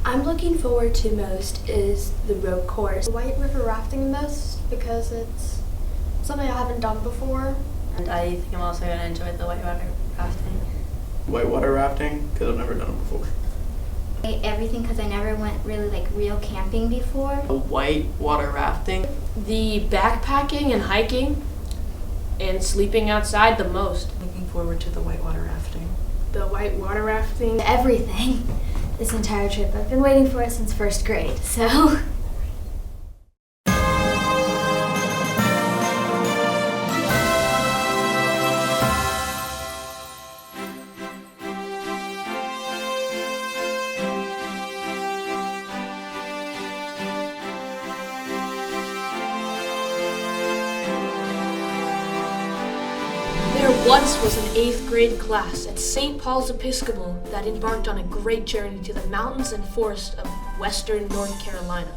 I'm looking forward to most is the rope course. White River rafting most because it's something I haven't done before. And I think I'm also going to enjoy the whitewater rafting. Whitewater rafting, because I've never done it before. Everything, because I never went really like real camping before. The whitewater rafting. The backpacking and hiking and sleeping outside the most. Looking forward to the whitewater rafting. The whitewater rafting. Everything. This entire trip. I've been waiting for it since first grade, so. There once was an 8th grade class at St. Paul's Episcopal that embarked on a great journey to the mountains and forests of western North Carolina.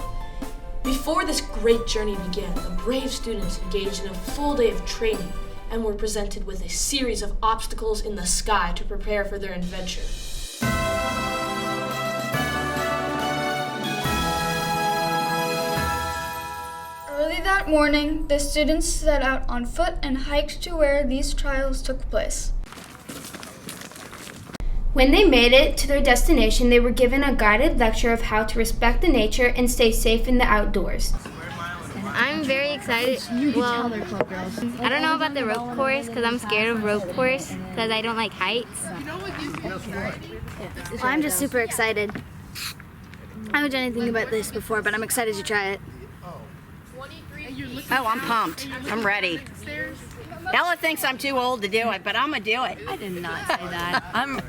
Before this great journey began, the brave students engaged in a full day of training and were presented with a series of obstacles in the sky to prepare for their adventure. Early that morning, the students set out on foot and hiked to where these trials took place. When they made it to their destination, they were given a guided lecture of how to respect the nature and stay safe in the outdoors. I'm very excited. Well, I don't know about the rope course because I'm scared of rope course because I don't like heights. Well, I'm just super excited. I haven't done anything about this before, but I'm excited to try it. Oh, I'm pumped. I'm ready. Ella thinks I'm too old to do it, but I'm gonna do it. I did not say that.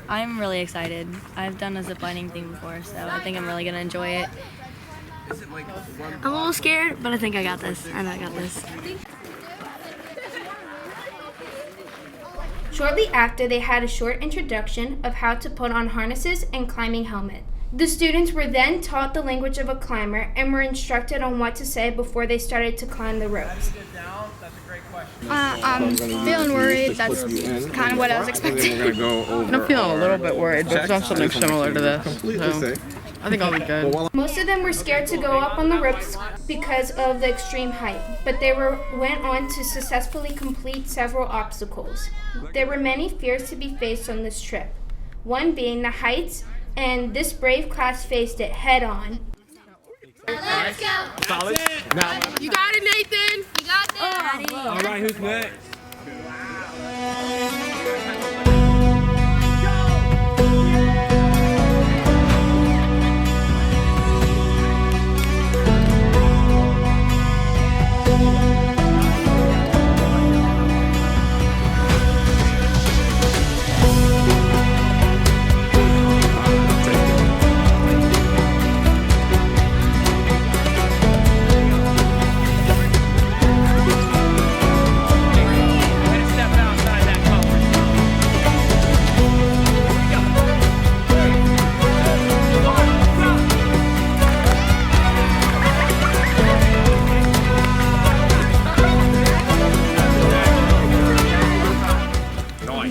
I'm really excited. I've done a ziplining thing before, so I think I'm really gonna enjoy it. I'm a little scared, but I think I got this. I know I got this. Shortly after, they had a short introduction of how to put on harnesses and climbing helmet. The students were then taught the language of a climber and were instructed on what to say before they started to climb the ropes. I'm feeling worried. That's kind of what I was expecting. I'm feeling a little bit worried, but I've done something similar to this. So I think I'll be good. Most of them were scared to go up on the ropes because of the extreme height, but they went on to successfully complete several obstacles. There were many fears to be faced on this trip, one being the heights, and this brave class faced it head on. Let's go! Solid. Now, you got it, Nathan! You got this! All right, who's next?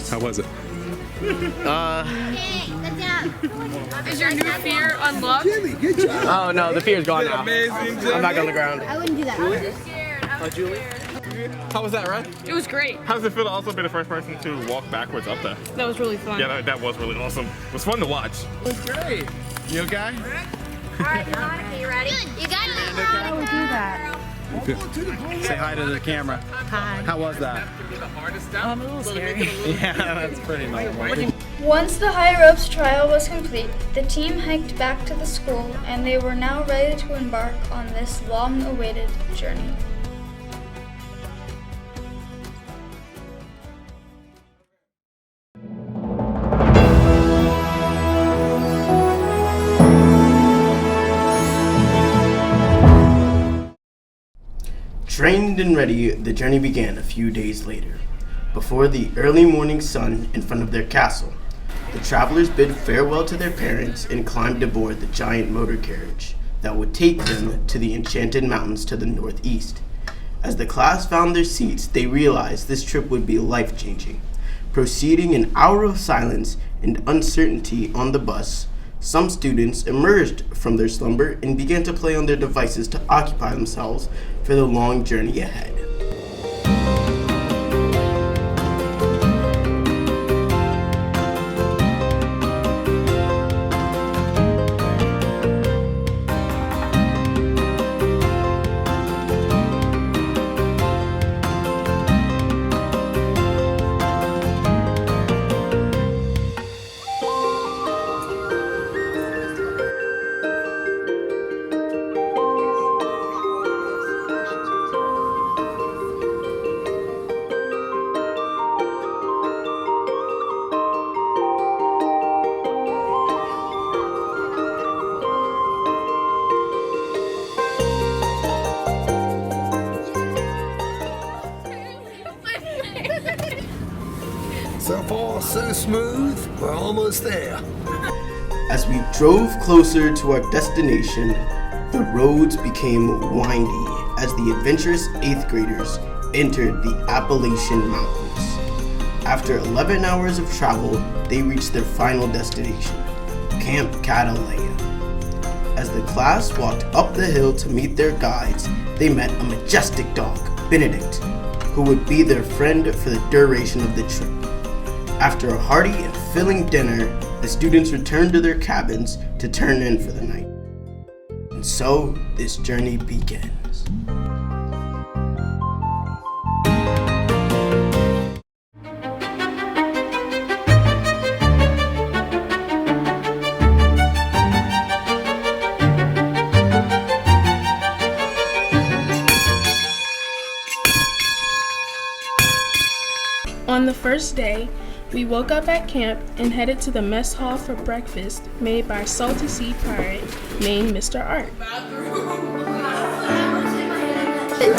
How was it? Is your new fear unlocked? Oh no, the fear's gone now. Amazing. I'm back on the ground. I wouldn't do that. Julie? How was that, right? It was great. How does it feel to also be the first person to walk backwards up there? That was really fun. Yeah, that was really awesome. It was fun to watch. It was great. You okay? Alright, Monica, you ready? You got it. How would we do that? Say hi to the camera. Hi. How was that? A little scary. Yeah, that's pretty normal. Once the high ropes trial was complete, the team hiked back to the school and they were now ready to embark on this long-awaited journey. Trained and ready, the journey began a few days later. Before the early morning sun in front of their castle, the travelers bid farewell to their parents and climbed aboard the giant motor carriage that would take them to the enchanted mountains to the northeast. As the class found their seats, they realized this trip would be life-changing. Proceeding an hour of silence and uncertainty on the bus, Some students emerged from their slumber and began to play on their devices to occupy themselves for the long journey ahead. So far, so smooth, we're almost there. As we drove closer to our destination, the roads became windy as the adventurous 8th graders entered the Appalachian Mountains. After 11 hours of travel, they reached their final destination, Camp Catala. As the class walked up the hill to meet their guides, they met a majestic dog, Benedict, who would be their friend for the duration of the trip. After a hearty and filling dinner, the students returned to their cabins to turn in for the night. And so, this journey begins. On the first day, we woke up at camp and headed to the mess hall for breakfast made by a salty sea pirate named Mr. Art.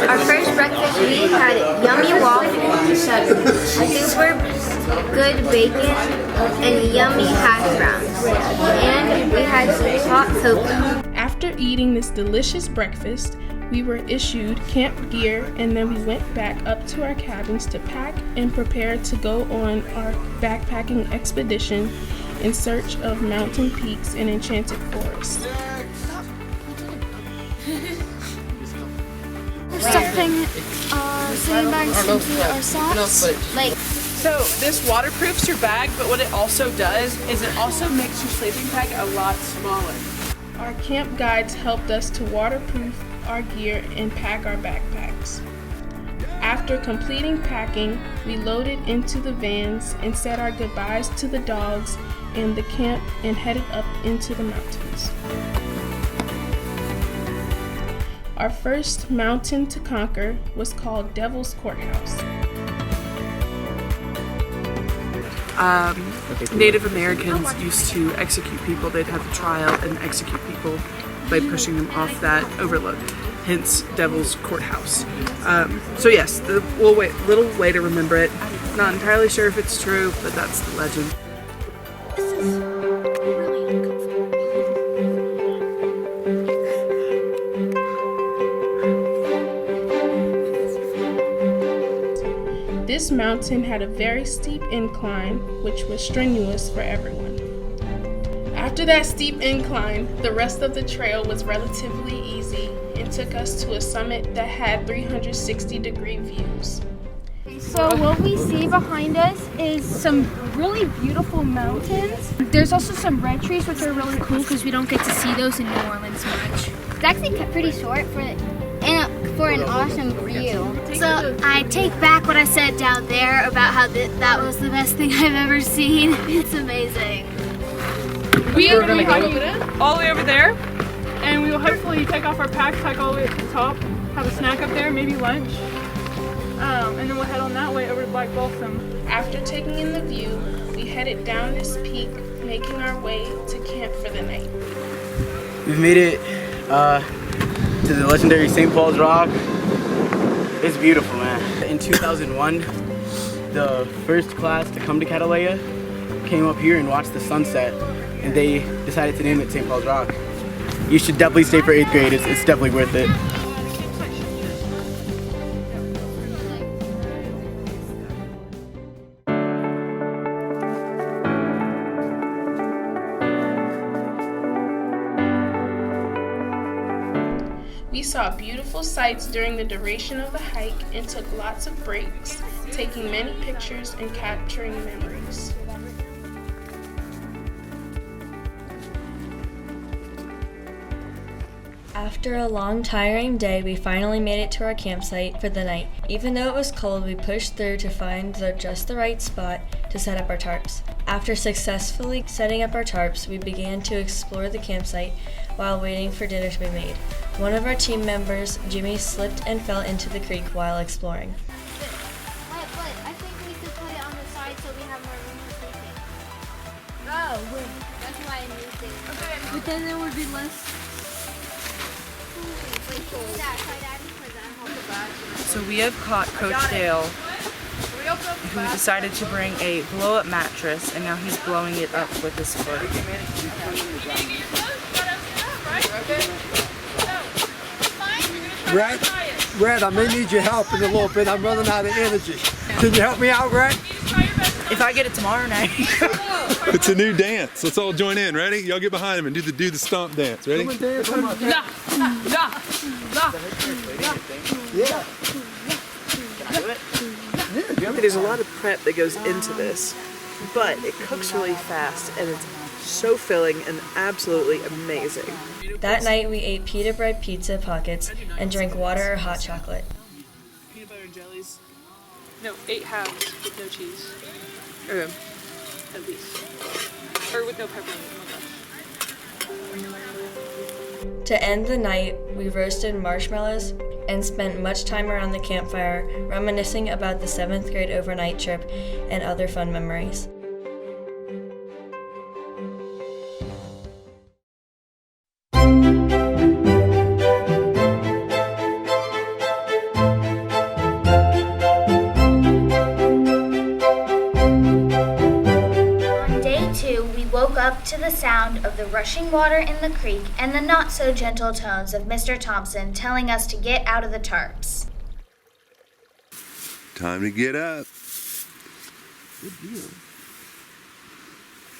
Our first breakfast, we had yummy waffles, super good bacon, and yummy hash browns. And we had some hot cocoa. After eating this delicious breakfast, we were issued camp gear, and then we went back up to our cabins to pack and prepare to go on our backpacking expedition in search of mountain peaks and enchanted forests. We're stuffing sandbags into our socks. So this waterproofs your bag, but what it also does is it also makes your sleeping bag a lot smaller. Our camp guides helped us to waterproof our gear and pack our backpacks. After completing packing, we loaded into the vans and said our goodbyes to the dogs and the camp and headed up into the mountains. Our first mountain to conquer was called Devil's Courthouse. Native Americans used to execute people. They'd have a trial and execute people by pushing them off that overlook, hence Devil's Courthouse. So yes, the little way to remember it. Not entirely sure if it's true, but that's the legend. This mountain had a very steep incline, which was strenuous for everyone. After that steep incline, the rest of the trail was relatively easy and took us to a summit that had 360-degree views. So what we see behind us is some really beautiful mountains. There's also some red trees, which are really cool because we don't get to see those in New Orleans much. It's actually pretty short for an awesome view. So I take back what I said down there about how that was the best thing I've ever seen. It's amazing. We are going to go all the way over there, and we will hopefully take off our packs, hike all the way up to the top, have a snack up there, maybe lunch, and then we'll head on that way over to Black Balsam. After taking in the view, we headed down this peak, making our way to camp for the night. We've made it to the legendary St. Paul's Rock. It's beautiful, man. In 2001, the first class to come to Catala came up here and watched the sunset, and they decided to name it St. Paul's Rock. You should definitely stay for 8th grade. It's definitely worth it. We saw beautiful sights during the duration of the hike and took lots of breaks, taking many pictures and capturing memories. After a long, tiring day, we finally made it to our campsite for the night. Even though it was cold, we pushed through to find just the right spot to set up our tarps. After successfully setting up our tarps, we began to explore the campsite while waiting for dinner to be made. One of our team members, Jimmy, slipped and fell into the creek while exploring. Wait, I think we should put it on the side so we have more room for sleeping. Oh, wait. That's why I moved it. Okay. But then there would be less. So we have caught Coach Dale, who decided to bring a blow-up mattress, and now he's blowing it up with his foot. Red, I may need your help in a little bit. I'm running out of energy. Can you help me out, Red? If I get it tomorrow night. It's a new dance. Let's all join in. Ready? Y'all get behind him and do the stomp dance. Ready? Come on, Yeah. There's a lot of prep that goes into this, but it cooks really fast and it's so filling and absolutely amazing. That night, we ate pita bread pizza pockets and drank water or hot chocolate. Peanut butter and jellies. No, 8 halves with no cheese. At least. Or with no pepperoni. Oh my gosh. To end the night, we roasted marshmallows and spent much time around the campfire reminiscing about the 7th grade overnight trip and other fun memories. To the sound of the rushing water in the creek and the not-so-gentle tones of Mr. Thompson telling us to get out of the tarps. Time to get up. Good deal.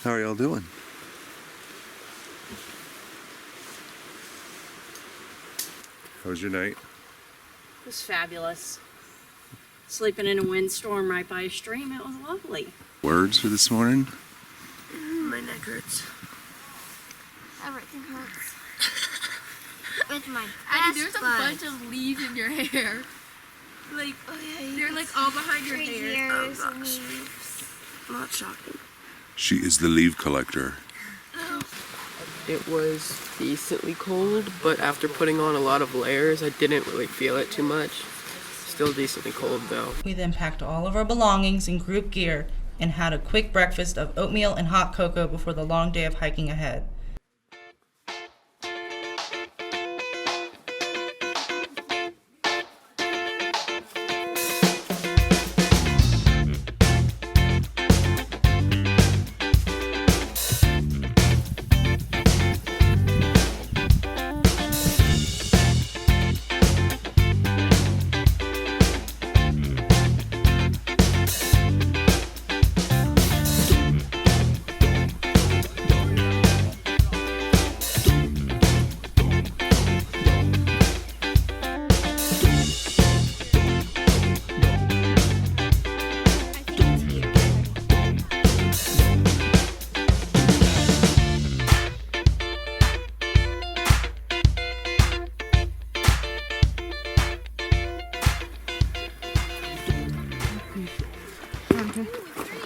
How are y'all doing? How was your night? It was fabulous. Sleeping in a windstorm right by a stream, it was lovely. Words for this morning? My neck hurts. Everything hurts. With my Abby, there's a bunch of leaves in your hair. Like, they're like all behind your hair. Oh gosh. Not shocking. She is the leaf collector. It was decently cold, but after putting on a lot of layers, I didn't really feel it too much. Still decently cold though. We then packed all of our belongings in group gear and had a quick breakfast of oatmeal and hot cocoa before the long day of hiking ahead.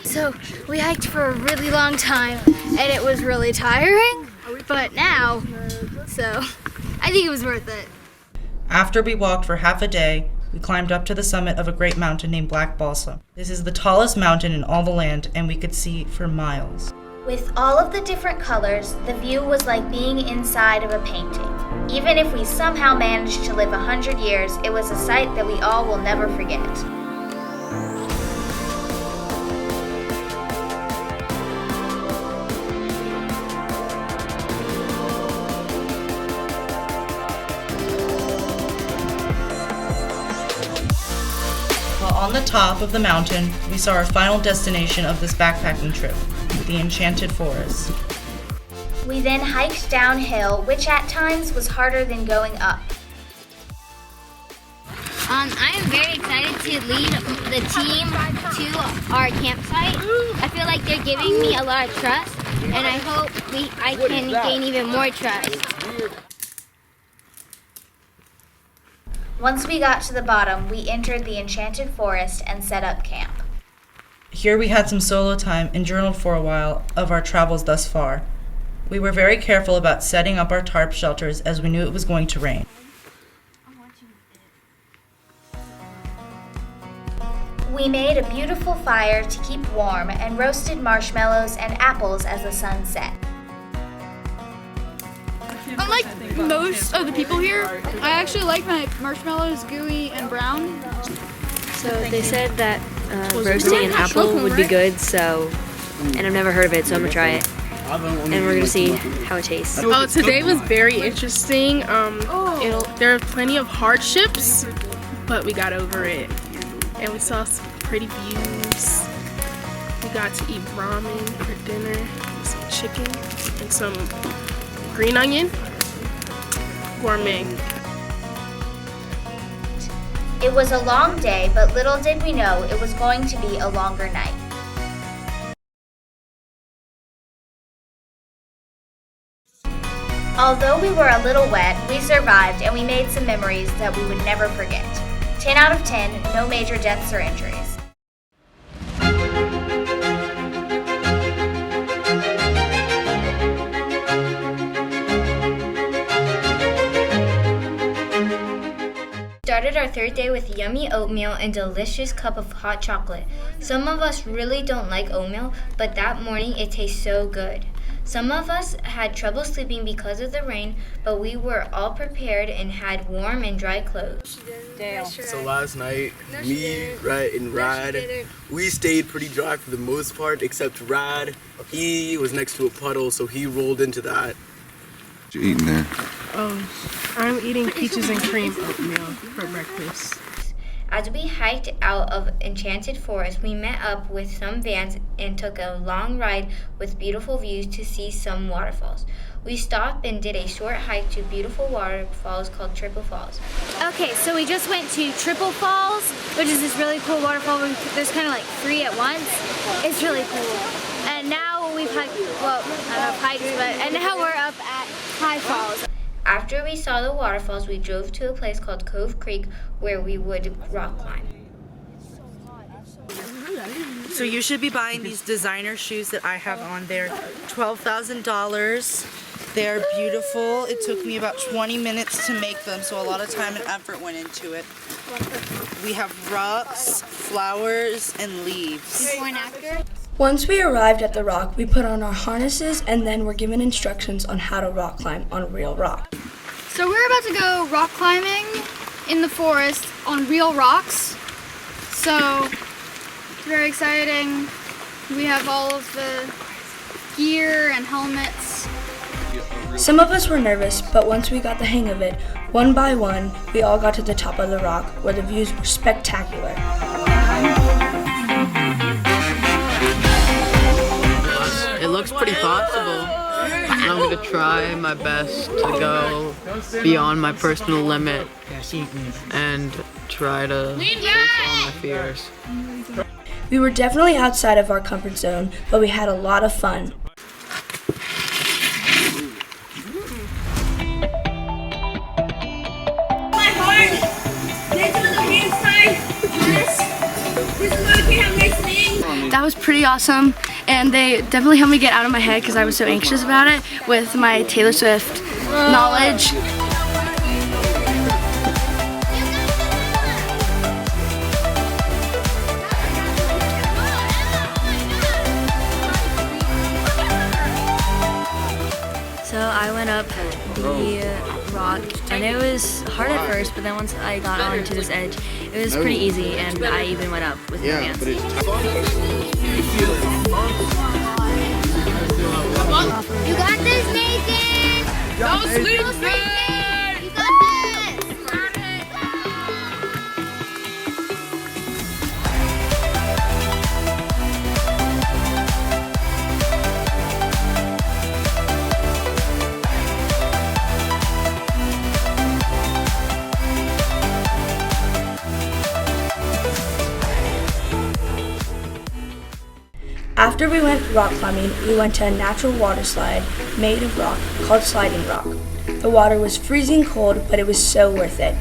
So we hiked for a really long time and it was really tiring, but now, so I think it was worth it. After we walked for half a day, we climbed up to the summit of a great mountain named Black Balsam. This is the tallest mountain in all the land, and we could see for miles. With all of the different colors, the view was like being inside of a painting. Even if we somehow managed to live 100 years, it was a sight that we all will never forget. On the top of the mountain, we saw our final destination of this backpacking trip, the Enchanted Forest. We then hiked downhill, which at times was harder than going up. I am very excited to lead the team to our campsite. I feel like they're giving me a lot of trust, and I hope I can gain even more trust. Once we got to the bottom, we entered the enchanted forest and set up camp. Here we had some solo time and journaled for a while of our travels thus far. We were very careful about setting up our tarp shelters as we knew it was going to rain. We made a beautiful fire to keep warm and roasted marshmallows and apples as the sun set. Unlike most of the people here, I actually like my marshmallows gooey and brown. So they said that roasting an apple would be good, and I've never heard of it, so I'm gonna try it. And we're gonna see how it tastes. Oh, today was very interesting. There are plenty of hardships, but we got over it. And we saw some pretty views. We got to eat ramen for dinner, some chicken, and some green onion. Gourmet. It was a long day, but little did we know it was going to be a longer night. Although we were a little wet, we survived and we made some memories that we would never forget. 10 out of 10, no major deaths or injuries. Started our third day with yummy oatmeal and delicious cup of hot chocolate. Some of us really don't like oatmeal, but that morning it tastes so good. Some of us had trouble sleeping because of the rain, but we were all prepared and had warm and dry clothes. So last night, me, and Rad, we stayed pretty dry for the most part, except Rad. He was next to a puddle, so he rolled into that. What you eating there? I'm eating peaches and cream oatmeal for breakfast. As we hiked out of Enchanted Forest, we met up with some vans and took a long ride with beautiful views to see some waterfalls. We stopped and did a short hike to beautiful waterfalls called Triple Falls. Okay, so we just went to Triple Falls, which is this really cool waterfall where there's kind of like 3 at once. It's really cool. And now we've hiked, well, I don't know if hiked, and now we're up at High Falls. After we saw the waterfalls, we drove to a place called Cove Creek where we would rock climb. So you should be buying these designer shoes that I have on there. $12,000. They're beautiful. It took me about 20 minutes to make them, so a lot of time and effort went into it. We have rocks, flowers, and leaves. Before and after? Once we arrived at the rock, we put on our harnesses and then were given instructions on how to rock climb on real rock. So we're about to go rock climbing in the forest on real rocks. So, very exciting. We have all of the gear and helmets. Some of us were nervous, but once we got the hang of it, one by one, we all got to the top of the rock where the views were spectacular. It looks pretty possible. I'm going to try my best to go beyond my personal limit and try to face all my fears. We were definitely outside of our comfort zone, but we had a lot of fun. My heart! This is the hand sign. Yes. This is what we have listening. That was pretty awesome, and they definitely helped me get out of my head because I was so anxious about it with my Taylor Swift knowledge. So I went up the rock, and it was hard at first, but then once I got onto this edge, it was pretty easy, and I even went up with my hands. You got this, Nathan! Don't sleep, You got this! After we went rock climbing, we went to a natural water slide made of rock called Sliding Rock. The water was freezing cold, but it was so worth it.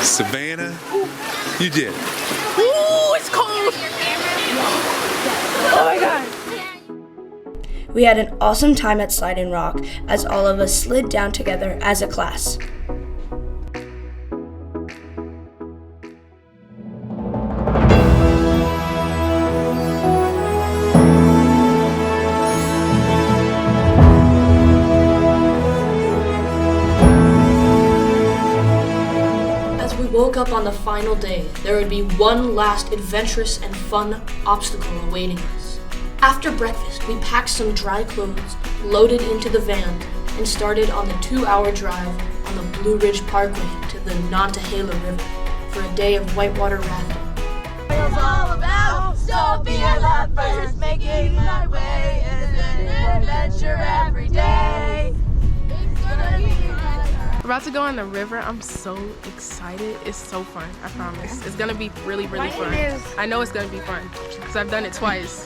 Savannah, you did it. Ooh, it's cold. Oh my God. We had an awesome time at Sliding Rock as all of us slid down together as a class. Woke up on the final day, there would be one last adventurous and fun obstacle awaiting us. After breakfast, we packed some dry clothes, loaded into the van, and started on the 2-hour drive on the Blue Ridge Parkway to the Nantahala River for a day of whitewater rafting. It's all about Sophia lovers making my way. It's an adventure every day. It's gonna be We're about to go on the river. I'm so excited. It's so fun, I promise. It's gonna be really, really fun. I know it's gonna be fun because I've done it twice.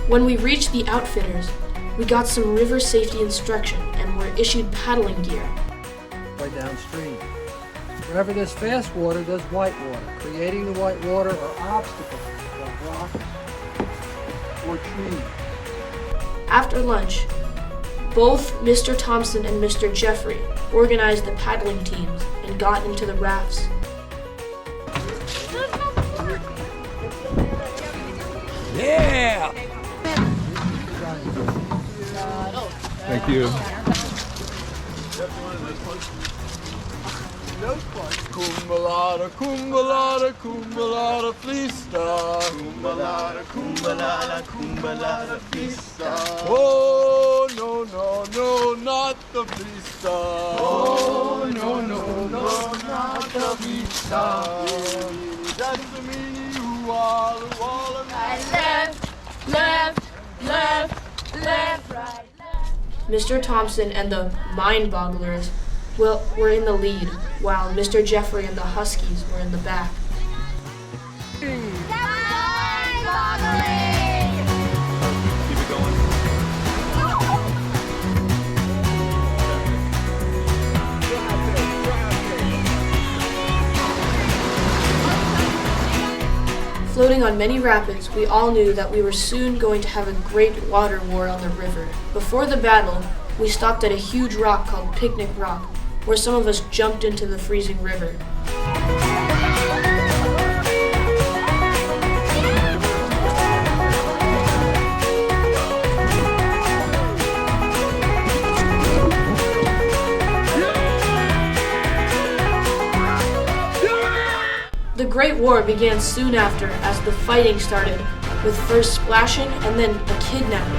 When we reached the outfitters, we got some river safety instruction and were issued paddling gear. Right downstream. Wherever there's fast water, there's white water. Creating the white water are obstacles like rocks or trees. After lunch, both Mr. Thompson and Mr. Jeffrey organized the paddling teams and got into the rafts. Yeah! Thank you. Kumbalada, kumbalada, kumbalada, flista. Kumbalada, kumbalada, kumbalada, flista. Oh, no, no, no, not the flista. Oh, no, no, no, not the flista. That's the meaning who all left, right. Mr. Thompson and the Mind Bogglers were in the lead, while Mr. Jeffrey and the Huskies were in the back. Floating on many rapids, we all knew that we were soon going to have a great water war on the river. Before the battle, we stopped at a huge rock called Picnic Rock, where some of us jumped into the freezing river. The Great War began soon after as the fighting started, with first splashing and then a kidnapping.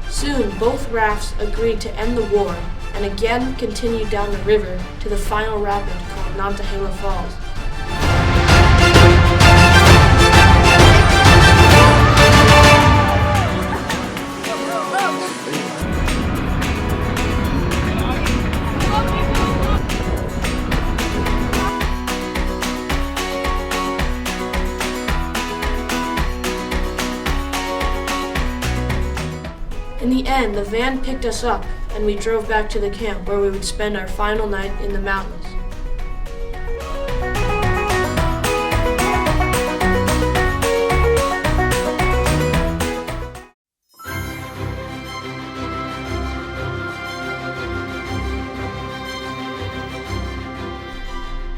Soon, both rafts agreed to end the war and again continued down the river to the final rapid called Nantahala Falls. In the end, the van picked us up and we drove back to the camp where we would spend our final night in the mountains.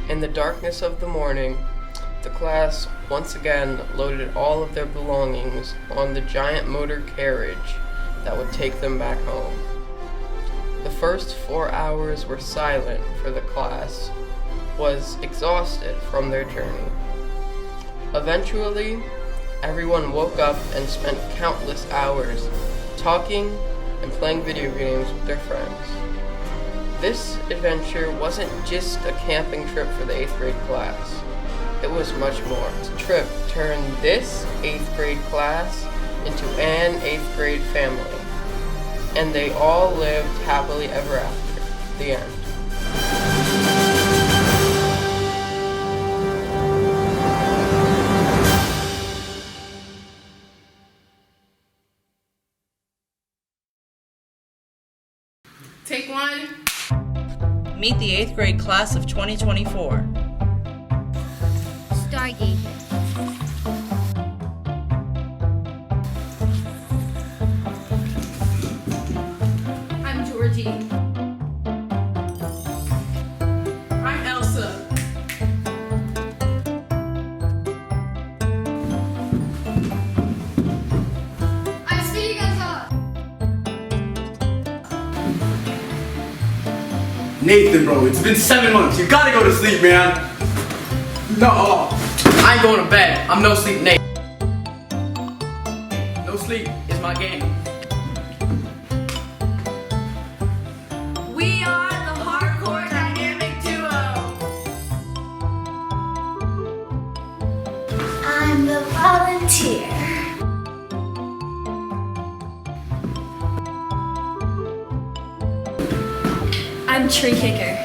In the darkness of the morning, the class once again loaded all of their belongings on the giant motor carriage that would take them back home. The first 4 hours were silent, for the class was exhausted from their journey. Eventually, everyone woke up and spent countless hours talking and playing video games with their friends. This adventure wasn't just a camping trip for the 8th grade class. It was much more. This trip turned this 8th grade class into an 8th grade family, and they all lived happily ever after. The end. Take one. Meet the 8th grade class of 2024. Stargate. I'm Georgie. I'm Elsa. I'm Speedy Gonzalez. Nathan, bro, it's been 7 months. You gotta go to sleep, man. No, I ain't going to bed. I'm no sleep Nate. No sleep is my game. We are the hardcore dynamic duo. I'm the volunteer. I'm Tree Kicker.